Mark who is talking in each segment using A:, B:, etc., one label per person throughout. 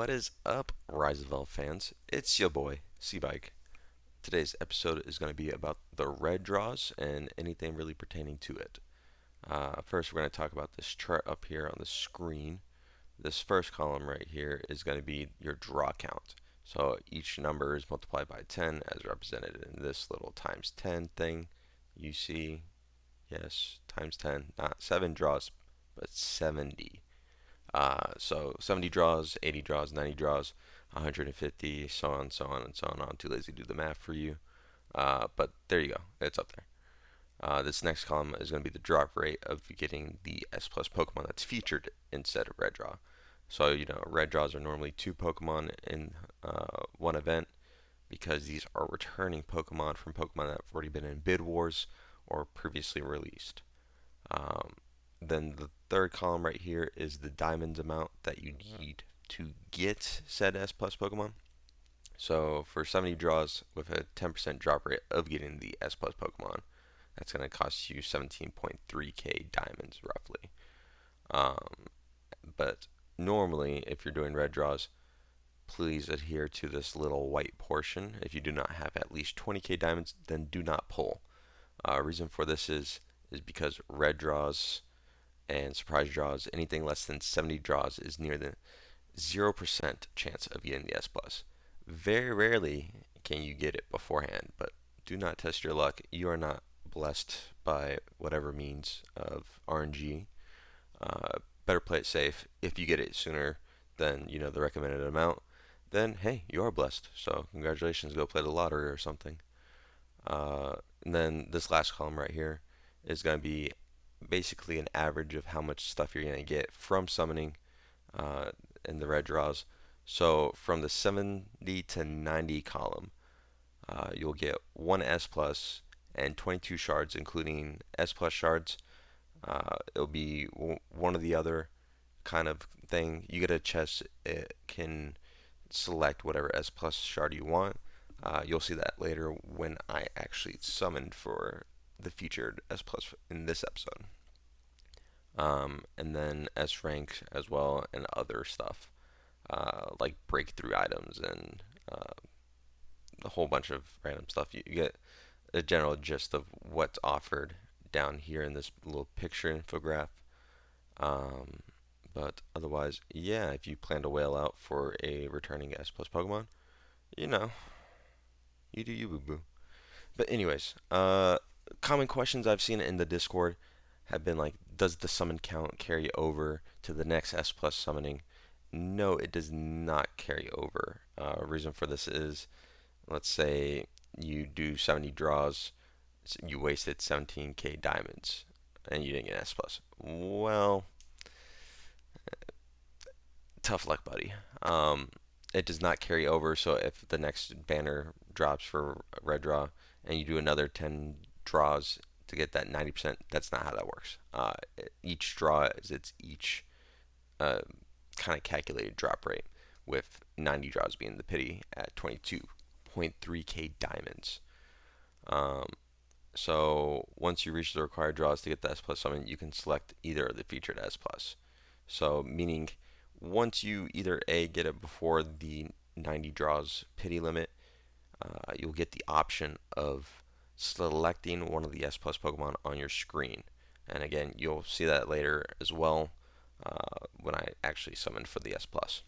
A: What is up, Rise of L fans? It's your boy, C-Bike. Today's episode is going to be about the red draws and anything really pertaining to it. First, we're going to talk about this chart up here on the screen. This first column right here is going to be your draw count. So each number is multiplied by 10 as represented in this little times 10 thing. You see, yes, times 10, not 7 draws, but 70. So 70 draws, 80 draws, 90 draws, 150, so on, so on, and so on. I'm too lazy to do the math for you. But there you go. It's up there. This next column is going to be the drop rate of getting the S plus Pokemon that's featured instead of red draw. So, red draws are normally 2 Pokemon in one event because these are returning Pokemon from Pokemon that have already been in bid wars or previously released. Um, then the third column right here is the diamonds amount that you need to get said S plus Pokemon. So for 70 draws with a 10% drop rate of getting the S plus Pokemon, that's going to cost you 17.3k diamonds roughly. Um, but normally, if you're doing red draws, please adhere to this little white portion. If you do not have at least 20k diamonds, then do not pull. Reason for this is because red draws and surprise draws, anything less than 70 draws is near the 0% chance of getting the S plus. Very rarely can you get it beforehand, but do not test your luck. You are not blessed by whatever means of RNG. Better play it safe. If you get it sooner than the recommended amount, then hey, you are blessed. So congratulations, go play the lottery or something. And then this last column right here is going to be basically an average of how much stuff you're going to get from summoning uh, in the red draws. So from the 70 to 90 column, you'll get one S plus and 22 shards, including S plus shards. It'll be one or the other kind of thing. You get a chest, it can select whatever S plus shard you want. You'll see that later when I actually summoned for the featured S plus in this episode. And then S rank as well and other stuff like breakthrough items and a whole bunch of random stuff. You get a general gist of what's offered down here in this little picture infograph. Um, but otherwise, yeah, if you plan to whale out for a returning S plus Pokemon, you know, you do you, boo boo. But anyways, common questions I've seen in the Discord have been like, does the summon count carry over to the next S plus summoning? No, it does not carry over. Reason for this is, let's say you do 70 draws, you wasted 17k diamonds, and you didn't get S plus. Well, tough luck, buddy. It does not carry over. So if the next banner drops for red draw and you do another 10 draws to get that 90%, that's not how that works. Each draw is its each uh, kind of calculated drop rate, with 90 draws being the pity at 22.3k diamonds. Um, so once you reach the required draws to get the S plus summon, you can select either of the featured S plus. So meaning once you either A, get it before the 90 draws pity limit, you'll get the option of selecting one of the S plus Pokemon on your screen. And again, you'll see that later as well when I actually summon for the S plus.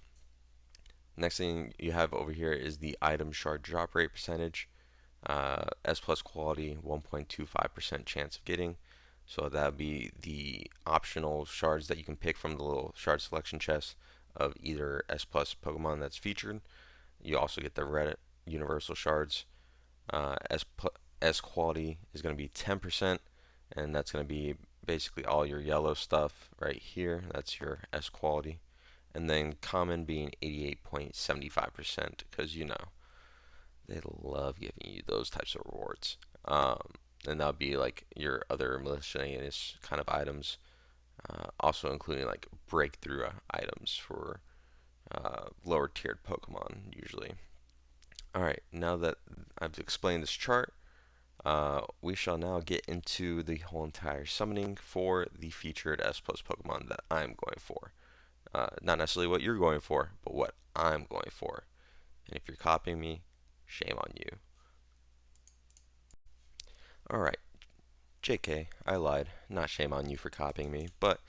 A: Next thing you have over here is the item shard drop rate percentage. S plus quality, 1.25% chance of getting. So that would be the optional shards that you can pick from the little shard selection chest of either S plus Pokemon that's featured. You also get the red universal shards. S quality is going to be 10%, and that's going to be basically all your yellow stuff right here. That's your S quality. And then common being 88.75%, because they love giving you those types of rewards. And that would be like your other miscellaneous kind of items, also including like breakthrough items for lower tiered Pokemon usually. Alright, now that I've explained this chart, we shall now get into the whole entire summoning for the featured S plus Pokemon that I'm going for. Not necessarily what you're going for, but what I'm going for. And if you're copying me, shame on you. Alright, JK, I lied. Not shame on you for copying me, but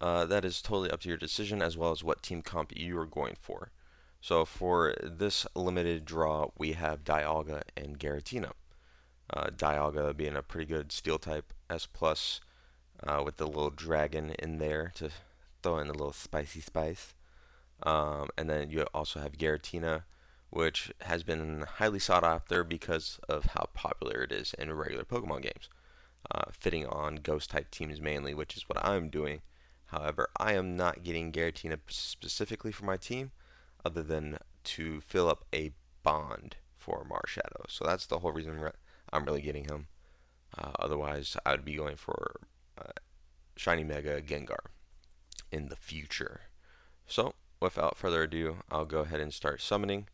A: that is totally up to your decision as well as what team comp you are going for. So for this limited draw, we have Dialga and Garatina. Dialga being a pretty good steel type S plus with the little dragon in there to throw in a little spicy spice. And then you also have Garatina, which has been highly sought after because of how popular it is in regular Pokemon games, fitting on ghost type teams mainly, which is what I'm doing. However, I am not getting Garatina specifically for my team, other than to fill up a bond for Marshadow. So that's the whole reason I'm really getting him. Otherwise, I would be going for uh, Shiny Mega Gengar in the future. So, without further ado, I'll go ahead and start summoning.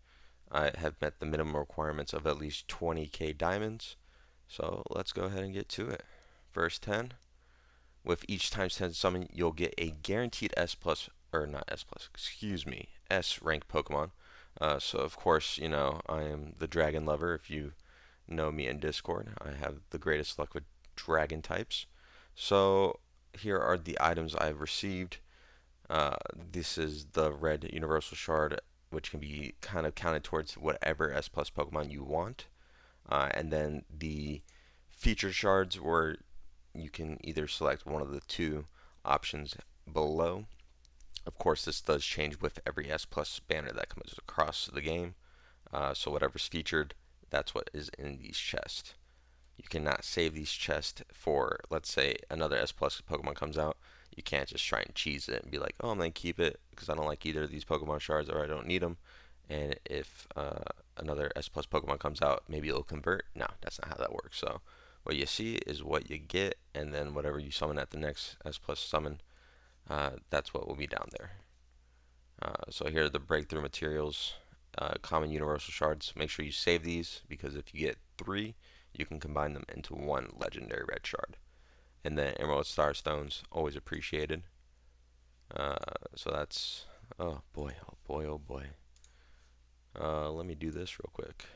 A: I have met the minimum requirements of at least 20k diamonds. So, let's go ahead and get to it. First 10. With each times 10 summon, you'll get a guaranteed S plus, or not S plus, excuse me, S rank Pokemon. So, of course, you know, I am the dragon lover. If you know me in Discord, I have the greatest luck with dragon types. So, here are the items I've received. This is the red universal shard, which can be kind of counted towards whatever S plus Pokemon you want. And then the featured shards, where you can either select one of the two options below. Of course, this does change with every S plus banner that comes across the game. So whatever's featured, that's what is in these chests. You cannot save these chests for, let's say, another S plus Pokemon comes out. You can't just try and cheese it and be like, oh, I'm going to keep it because I don't like either of these Pokemon shards or I don't need them. And if another S plus Pokemon comes out, maybe it'll convert. No, that's not how that works. So what you see is what you get, and then whatever you summon at the next S plus summon, that's what will be down there. So here are the breakthrough materials, common universal shards. Make sure you save these because if you get 3, you can combine them into 1 legendary red shard. And then emerald star stones, always appreciated. So that's, oh boy, oh boy, oh boy. Let me do this real quick.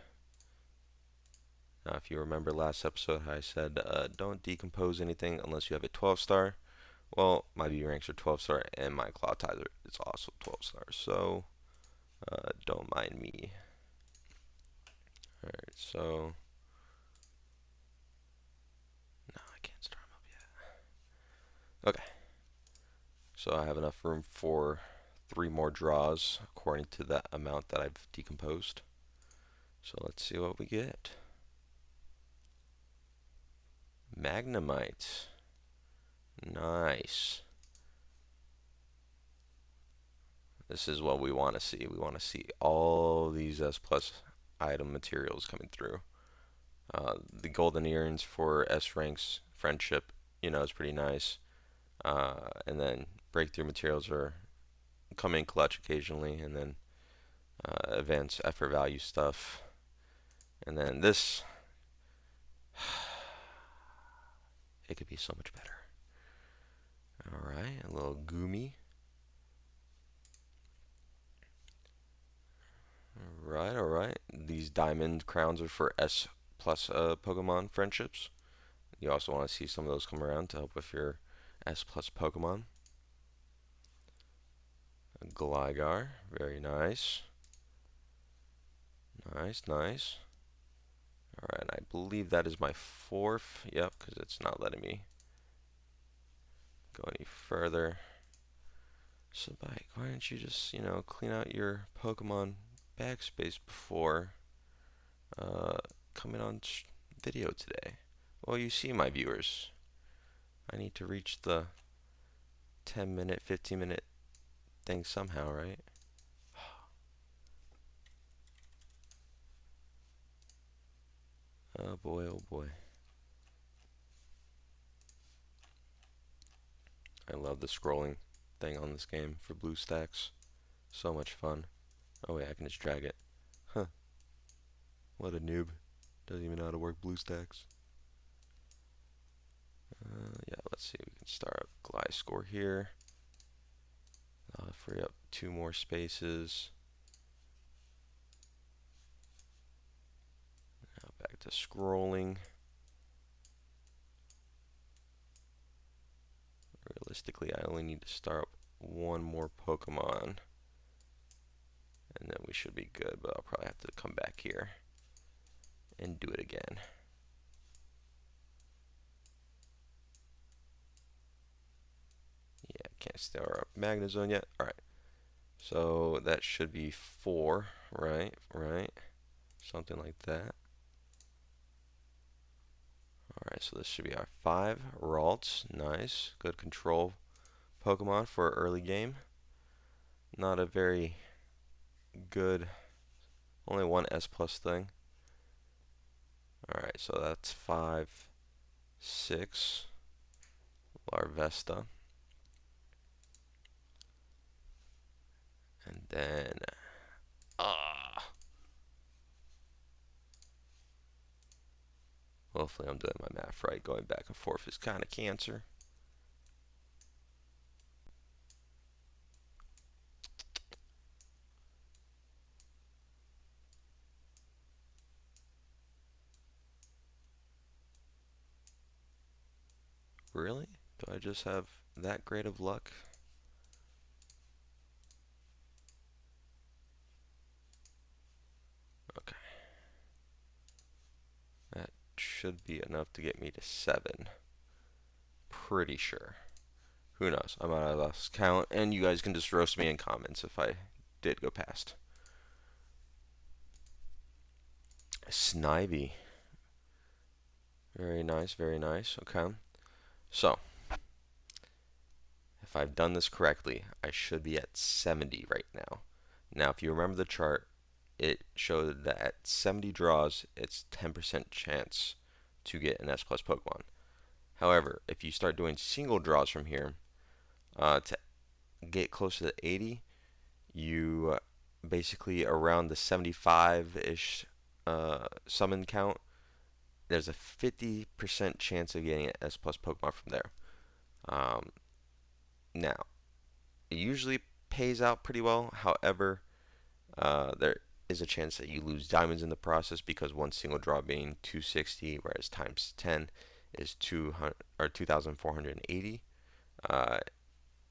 A: Now, if you remember last episode, I said don't decompose anything unless you have a 12 star. Well, my V ranks are 12 star, and my Claw Tizer is also 12 stars, so don't mind me. Alright, so no, I can't start them up yet. Okay, so I have enough room for 3 more draws according to that amount that I've decomposed. So let's see what we get. Magnemite. Nice. This is what we want to see. We want to see all these S plus item materials coming through. The golden earrings for S ranks friendship, you know, is pretty nice. And then breakthrough materials are come in clutch occasionally, and then advanced effort value stuff. And then this, it could be so much better. Alright, a little Goomy. Alright. These diamond crowns are for S plus Pokemon friendships. You also want to see some of those come around to help with your S plus Pokemon. A Gligar, very nice. Nice. Alright, I believe that is my 4th. Yep, because it's not letting me go any further. So, Bike, why don't you just, you know, clean out your Pokemon backspace before coming on video today? Well, you see, my viewers, I need to reach the 10-minute, 15-minute thing somehow, right? Oh boy, oh boy. I love the scrolling thing on this game for BlueStacks. So much fun. Oh wait, I can just drag it. Huh. What a noob. Doesn't even know how to work BlueStacks. Yeah, let's see. We can start up Gliscor here. Free up 2 more spaces. Now back to scrolling. Realistically, I only need to start up one more Pokemon, and then we should be good, but I'll probably have to come back here and do it again. Yeah, can't start up Magnezone yet. Alright, so that should be 4, right? Something like that. Alright, so this should be our 5. Ralts, nice. Good control Pokemon for early game. Not a very good, only one S plus thing. Alright, so that's 5, 6. Larvesta. And then, hopefully I'm doing my math right. Going back and forth is kind of cancer. Really? Do I just have that great of luck? Okay. That should be enough to get me to 7. Pretty sure. Who knows? I might have lost count, and you guys can just roast me in comments if I did go past. Snivy. Very nice, very nice. Okay. So, if I've done this correctly, I should be at 70 right now. Now, if you remember the chart, it showed that at 70 draws, it's 10% chance to get an S plus Pokemon. However, if you start doing single draws from here, to get closer to 80, you basically around the 75-ish summon count, there's a 50% chance of getting an S plus Pokemon from there. Now, it usually pays out pretty well. However, there is a chance that you lose diamonds in the process because one single draw being 260, whereas times 10 is 200 or 2,480.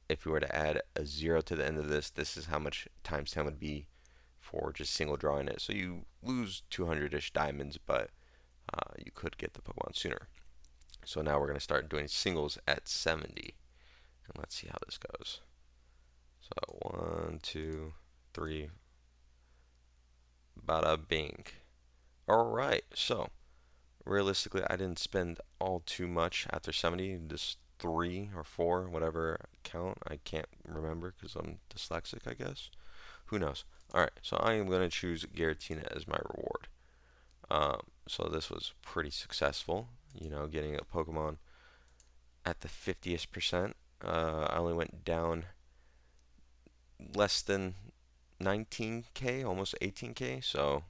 A: If we were to add a 0 to the end of this, this is how much times 10 would be for just single drawing it. So you lose 200-ish diamonds, but you could get the Pokemon sooner. So now we're going to start doing singles at 70. And let's see how this goes. So 1, 2, 3, bada bing. Alright, so realistically, I didn't spend all too much after 70, just 3 or 4, whatever count. I can't remember because I'm dyslexic, I guess. Who knows? Alright, so I am going to choose Giratina as my reward. So this was pretty successful, getting a Pokemon at the 50th percent. I only went down less than 19k, almost 18k, so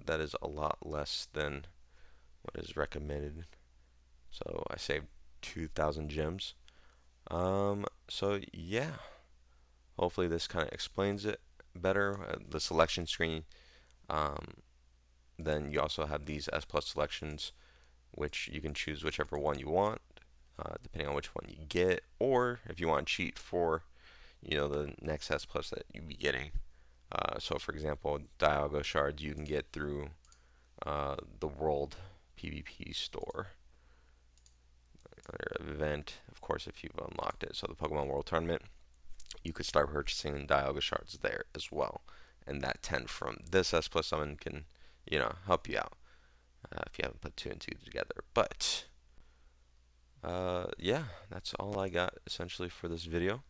A: that is a lot less than what is recommended. So I saved 2,000 gems. So yeah, hopefully this kind of explains it better. The selection screen. Then you also have these S plus selections, which you can choose whichever one you want, depending on which one you get, or if you want to cheat for, the next S plus that you'd be getting. So for example, Dialga shards you can get through the World PvP store event, of course, if you've unlocked it. So the Pokemon World Tournament, you could start purchasing Dialga shards there as well, and that 10 from this S plus summon can, help you out if you haven't put 2 and 2 together. But yeah, that's all I got essentially for this video.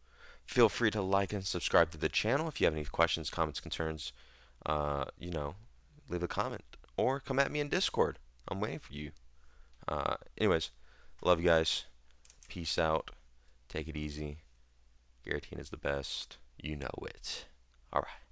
A: Feel free to like and subscribe to the channel. If you have any questions, comments, concerns, leave a comment or come at me in Discord. I'm waiting for you. Anyways, love you guys. Peace out. Take it easy. Giratina is the best. You know it. Alright.